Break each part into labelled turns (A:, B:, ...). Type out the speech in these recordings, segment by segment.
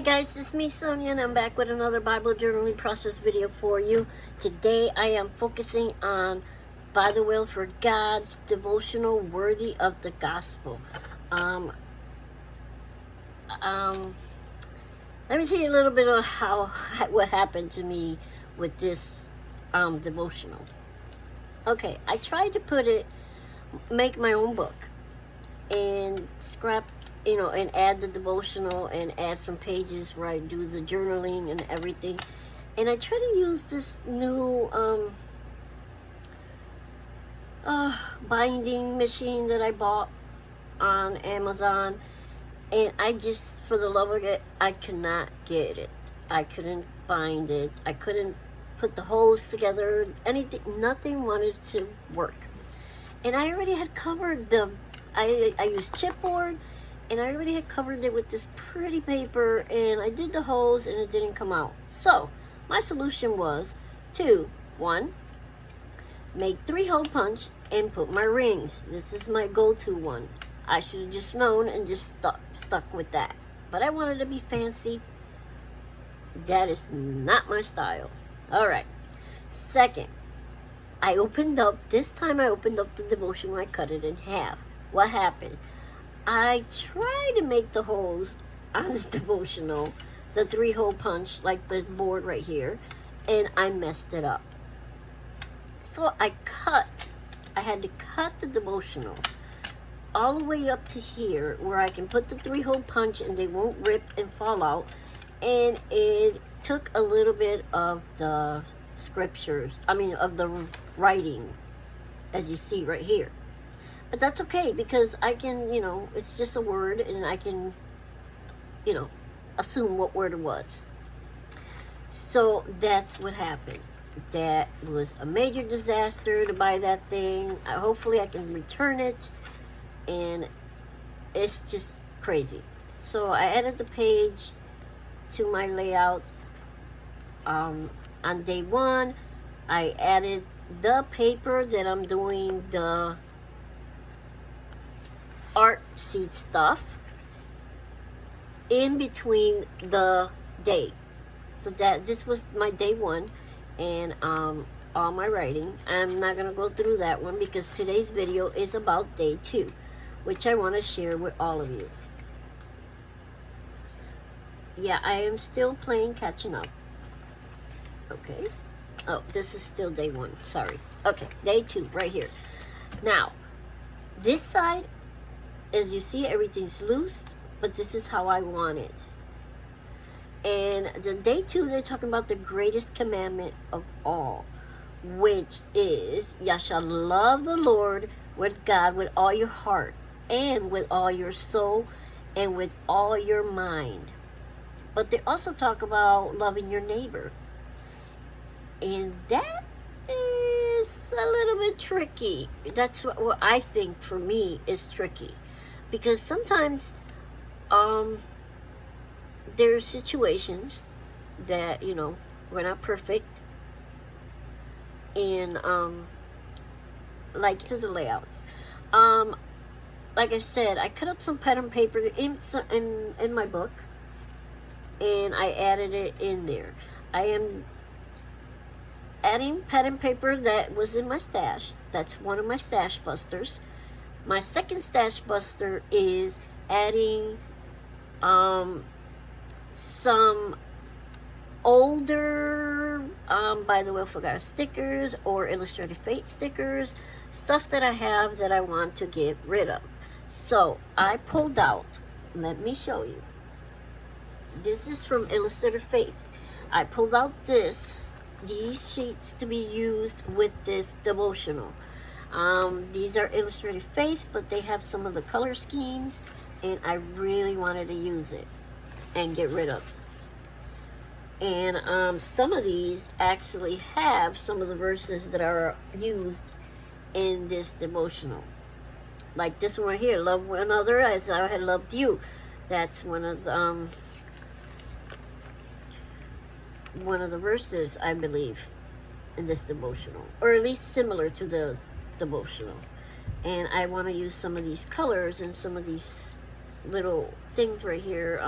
A: Hi guys, it's me Sonia and I'm back with another Bible journaling process video for you. Today I am focusing on By the Will for God's devotional worthy of the gospel. Let me tell you a little bit of what happened to me with this devotional. Okay, I tried to make my own book and and add the devotional and add some pages where I do the journaling and everything. And I try to use this new binding machine that I bought on Amazon. And I just, for the love of it, I could not get it. I couldn't bind it. I couldn't put the holes together. Anything, nothing wanted to work. And I already had covered I used chipboard, and I already had covered it with this pretty paper, and I did the holes and it didn't come out. So my solution was to, one, make 3-hole punch and put my rings. This is my go-to one. I should have just known and just stuck with that. But I wanted to be fancy. That is not my style. Alright. Second, this time I opened up the devotion where I cut it in half. What happened? I tried to make the holes on this devotional, the 3-hole punch, like the board right here, and I messed it up. So I had to cut the devotional all the way up to here where I can put the 3-hole punch and they won't rip and fall out. And it took a little bit of the of the writing, as you see right here. But that's okay, because I can, it's just a word, and I can, assume what word it was. So that's what happened. That was a major disaster to buy that thing. Hopefully I can return it, and it's just crazy. So I added the page to my layout. On day one, I added the paper that I'm doing the art seed stuff in between the day. So this was my day one, and all my writing. I'm not gonna go through that one because today's video is about day 2, which I want to share with all of you. Yeah, I am still playing catching up. Okay. Oh, this is still day 1. Sorry. Okay, day 2 right here. Now, this side, as you see, everything's loose, but this is how I want it. And the day 2, they're talking about the greatest commandment of all, which is, "Thou shalt love the Lord with God with all your heart, and with all your soul, and with all your mind." But they also talk about loving your neighbor. And that is a little bit tricky. That's what I think for me is tricky. Because sometimes there are situations that, we're not perfect. And like to the layouts. Like I said, I cut up some pattern paper in my book, and I added it in there. I am adding pattern paper that was in my stash. That's one of my stash busters. My second stash buster is adding some older By the Will for God stickers or Illustrated Fate stickers, stuff that I have that I want to get rid of. So I pulled out, let me show you. This is from Illustrated Fate. I pulled out these sheets to be used with this devotional. These are Illustrated Faith, but they have some of the color schemes, and I really wanted to use it and get rid of. And some of these actually have some of the verses that are used in this devotional. Like this one right here, "Love one another as I had loved you." That's one of the verses, I believe, in this devotional, or at least similar to the devotional. And I want to use some of these colors and some of these little things right here.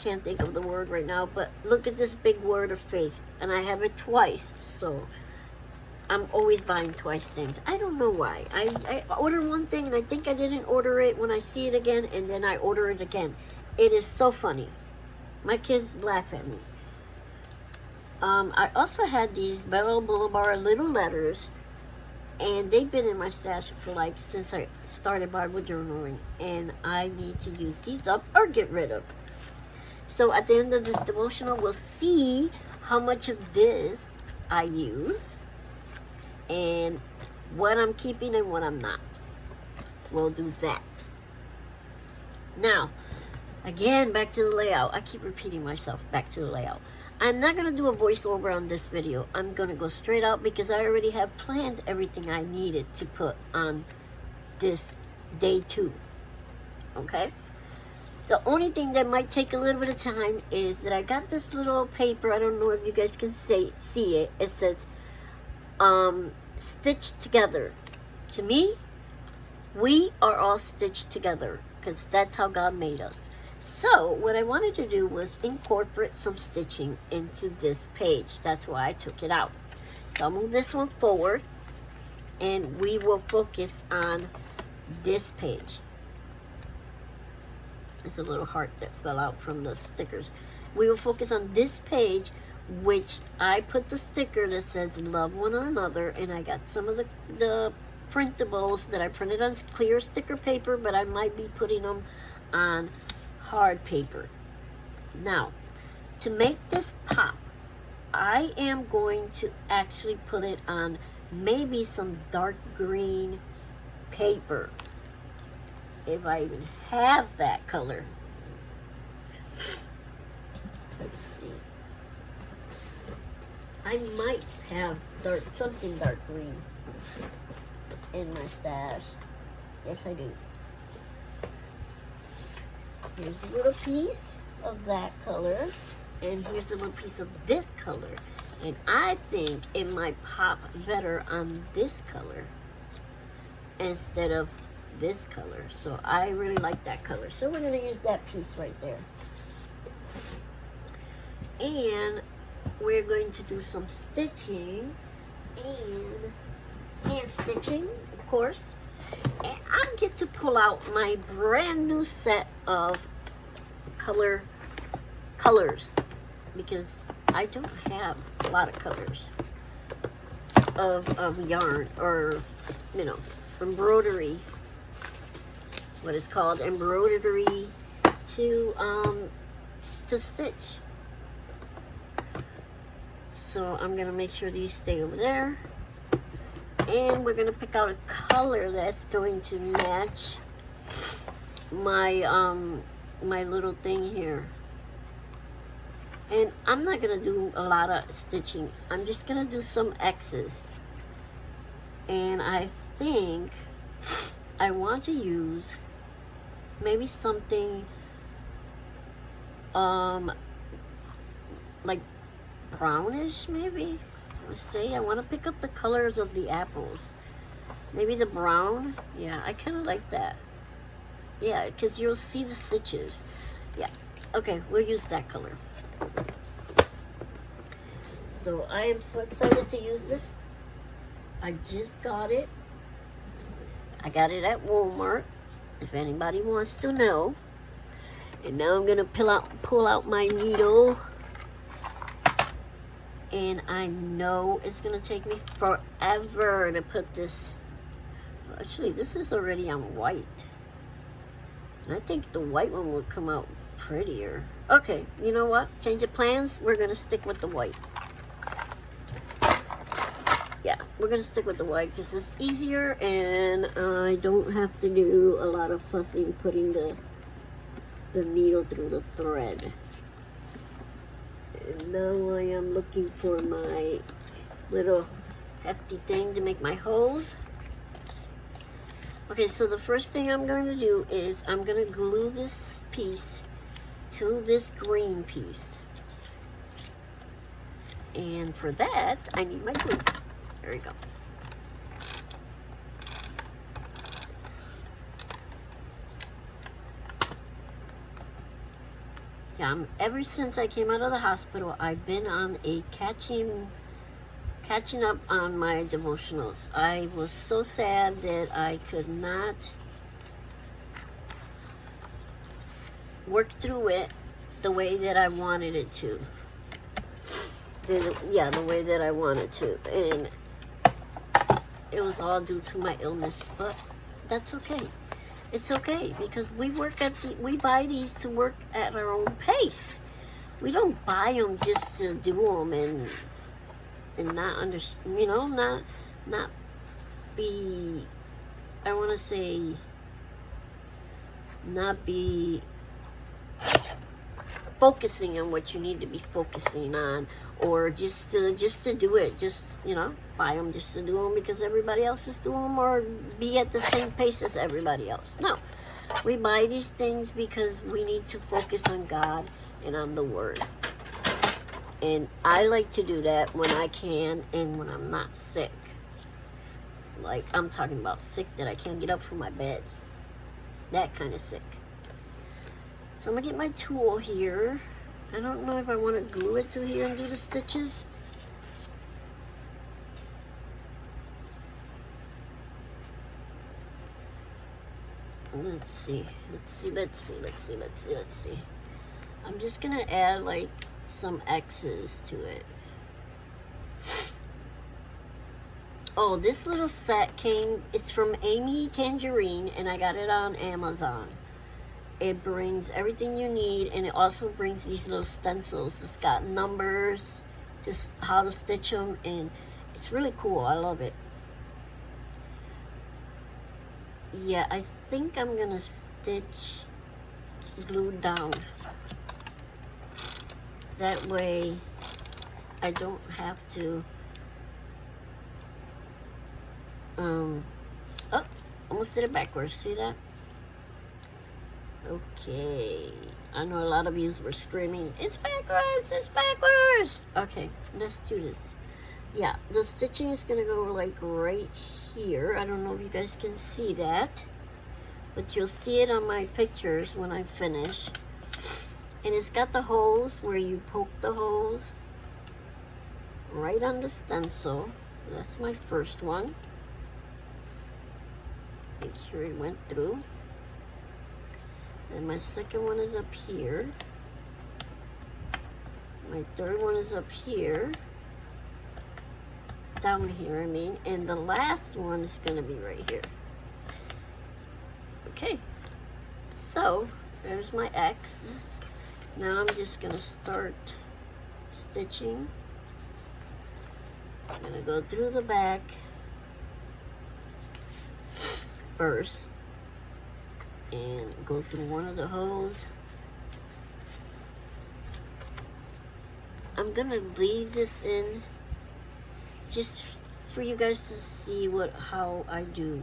A: can't think of the word right now, but look at this big word of faith, and I have it twice, so I'm always buying twice things. I don't know why. I order one thing and I think I didn't order it when I see it again, and then I order it again. It is so funny. My kids laugh at me. I also had these Bella Boulevard little letters, and they've been in my stash for like since I started Bible journaling, and I need to use these up or get rid of. So at the end of this devotional, we'll see how much of this I use and what I'm keeping and what I'm not. We'll do that. Now, again, back to the layout. I keep repeating myself, back to the layout. I'm not going to do a voiceover on this video. I'm going to go straight out because I already have planned everything I needed to put on this day 2. Okay? The only thing that might take a little bit of time is that I got this little paper. I don't know if you guys can see it. It says, stitched together. To me, we are all stitched together because that's how God made us. So what I wanted to do was incorporate some stitching into this page. That's why I took it out. So I'll move this one forward and we will focus on this page. It's a little heart that fell out from the stickers. We will focus on this page, which I put the sticker that says love one another, and I got some of the printables that I printed on clear sticker paper, but I might be putting them on hard paper. Now, to make this pop, I am going to actually put it on maybe some dark green paper, if I even have that color. Let's see. I might have something dark green in my stash. Yes, I do. Here's a little piece of that color, and here's a little piece of this color. And I think it might pop better on this color instead of this color. So I really like that color. So we're going to use that piece right there. And we're going to do some stitching and hand stitching, of course. And I get to pull out my brand new set of colors because I don't have a lot of colors of yarn or, you know, embroidery. What is called embroidery to stitch. So I'm gonna make sure these stay over there. And we're gonna pick out a color that's going to match my my little thing here. And I'm not gonna do a lot of stitching. I'm just gonna do some X's. And I think I want to use maybe something like brownish, maybe. Let's see, I want to pick up the colors of the apples. Maybe the brown. Yeah, I kind of like that. Yeah, because you'll see the stitches. Yeah, okay, we'll use that color. So I am so excited to use this. I just got it. I got it at Walmart, if anybody wants to know. And now I'm gonna pull out my needle. And I know it's gonna take me forever to put this. Actually, this is already on white. And I think the white one will come out prettier. Okay, you know what? Change of plans. We're gonna stick with the white. Yeah, we're gonna stick with the white because it's easier and I don't have to do a lot of fussing putting the needle through the thread. And now I am looking for my little hefty thing to make my holes. Okay, so the first thing I'm going to do is I'm going to glue this piece to this green piece. And for that, I need my glue. There we go. ever since I came out of the hospital, I've been on a catching up on my devotionals. I was so sad that I could not work through it the way that I wanted it to. The way that I wanted to. And it was all due to my illness, but that's okay. It's okay, because we buy these to work at our own pace. We don't buy them just to do them and not not be, I want to say, not be focusing on what you need to be focusing on, or just to do it, buy them just to do them because everybody else is doing them, or be at the same pace as everybody else. No, we buy these things because we need to focus on God and on the Word. And I like to do that when I can and when I'm not sick. Like, I'm talking about sick that I can't get up from my bed. That kind of sick. So I'm going to get my tool here. I don't know if I want to glue it to here and do the stitches. Let's see. I'm just going to add like some X's to it. Oh, this little set it's from Amy Tangerine, and I got it on Amazon. It brings everything you need, and it also brings these little stencils. It's got numbers, just how to stitch them, and it's really cool. I love it. Yeah, I think I'm gonna stitch glue down. That way I don't have to oh, almost did it backwards. See that? Okay, I know a lot of you were screaming, it's backwards. Okay, let's do this. Yeah, the stitching is gonna go like right here. I don't know if you guys can see that, but you'll see it on my pictures when I finish. And it's got the holes where you poke the holes right on the stencil. That's my first one. Make sure it went through. And my second one is up here. My third one is up here. Down here, I mean. And the last one is going to be right here. Okay. So, there's my X's. Now I'm just going to start stitching. I'm going to go through the back first and go through one of the holes. I'm going to leave this in just for you guys to see how I do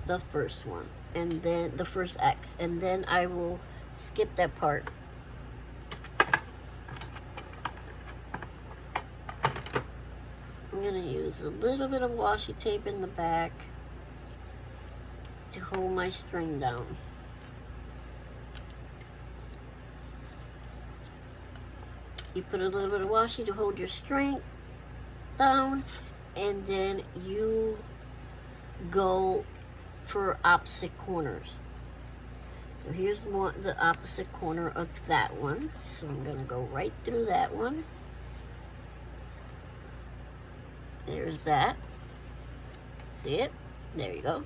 A: the first one, and then the first X, and then I will skip that part. I'm going to use a little bit of washi tape in the back to hold my string down. You put a little bit of washi to hold your string down, and then you go for opposite corners. So here's the opposite corner of that one. So I'm going to go right through that one. There's that. See it? There you go.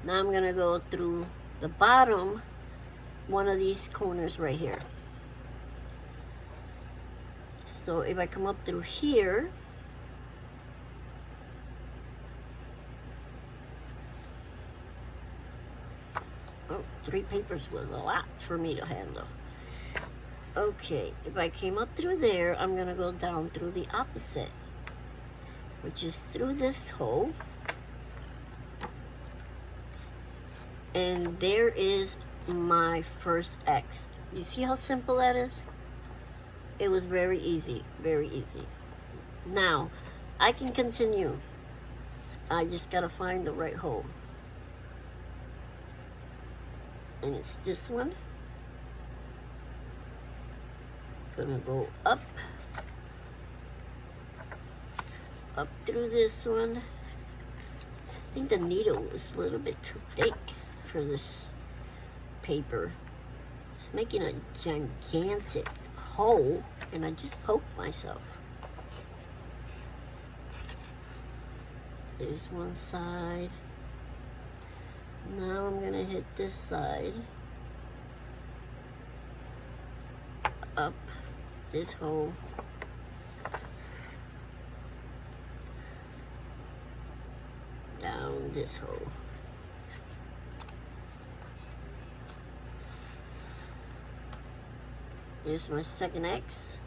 A: Now I'm going to go through the bottom one of these corners right here. So if I come up through here, oh, 3 papers was a lot for me to handle. Okay, if I came up through there, I'm going to go down through the opposite, which is through this hole. And there is my first X. You see how simple that is? It was very easy, very easy. Now, I can continue. I just gotta find the right hole. And it's this one. Gonna go up through this one. I think the needle was a little bit too thick for this paper. It's making a gigantic hole, and I just poked myself. There's one side. Now I'm gonna hit this side. Up this hole. Down this hole. Here's my second X.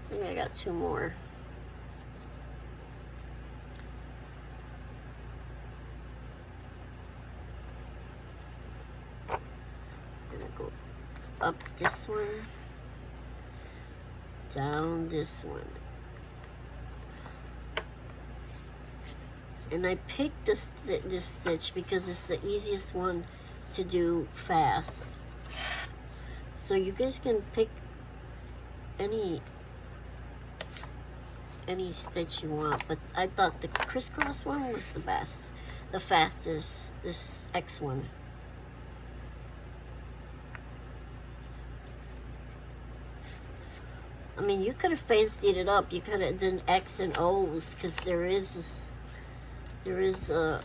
A: I think I got 2 more. I'm gonna go up this one, down this one. And I picked this stitch because it's the easiest one to do fast. So you guys can pick any stitch you want, but I thought the crisscross one was the best, the fastest, this X one. I mean, you could have fancied it up. You could have done X and O's, because there is a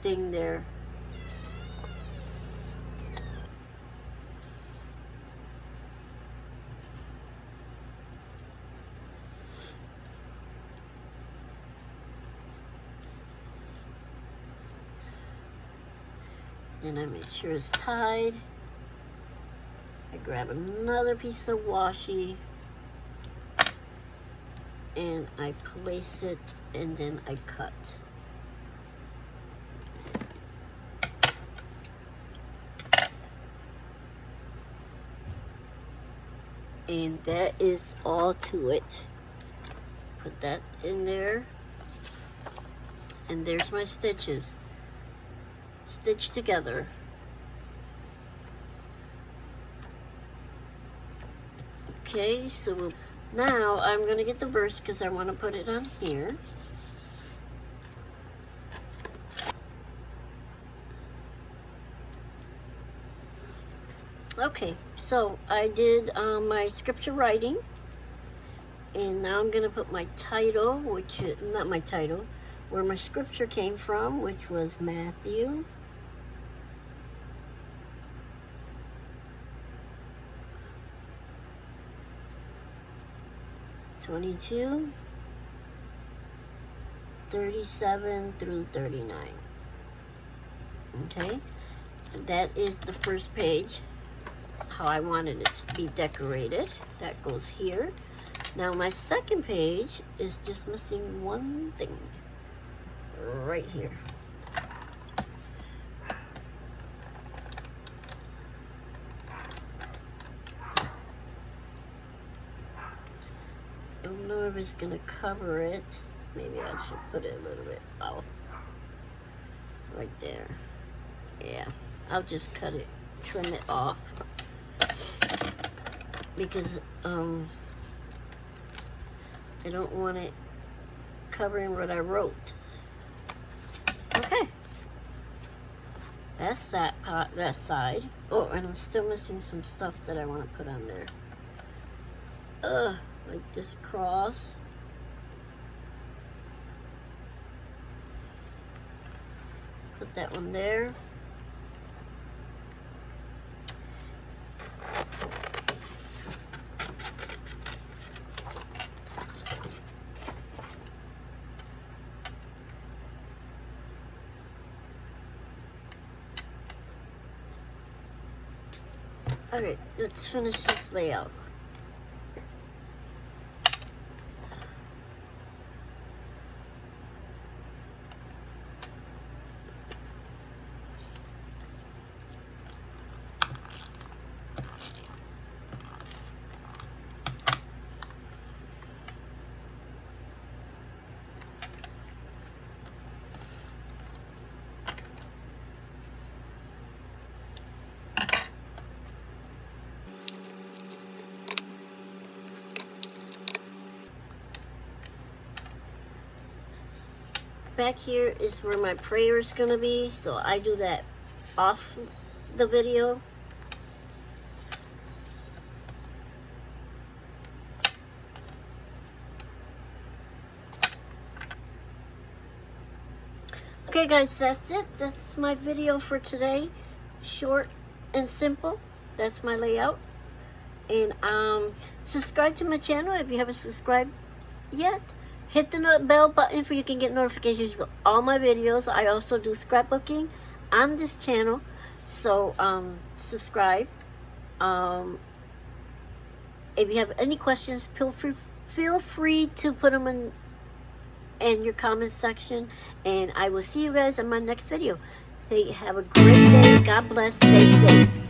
A: thing there. Then I make sure it's tied. I grab another piece of washi and I place it, and then I cut. And that is all to it. Put that in there. And there's my stitches. Stitched together. Okay, so now I'm going to get the verse because I want to put it on here. Okay, so I did my scripture writing, and now I'm going to put my title, which is not my title, where my scripture came from, which was Matthew 22:37 through 39. Okay, that is the first page, how I wanted it to be decorated. That goes here. Now my second page is just missing one thing right here. I don't know if it's gonna cover it. Maybe I should put it a little bit out. Right there. Yeah, I'll just cut it, trim it off. Because I don't want it covering what I wrote. Okay. That's that part, that side. Oh, and I'm still missing some stuff that I want to put on there. Like this cross. Put that one there. Alright, let's finish this layout. back here is where my prayer is going to be, so I do that off the video. Okay guys, that's it. That's my video for today. Short and simple. That's my layout. And subscribe to my channel if you haven't subscribed yet. Hit the bell button so you can get notifications of all my videos. I also do scrapbooking on this channel, so subscribe. If you have any questions, feel free to put them in your comment section, and I will see you guys in my next video. Hey, have a great day. God bless. Stay safe.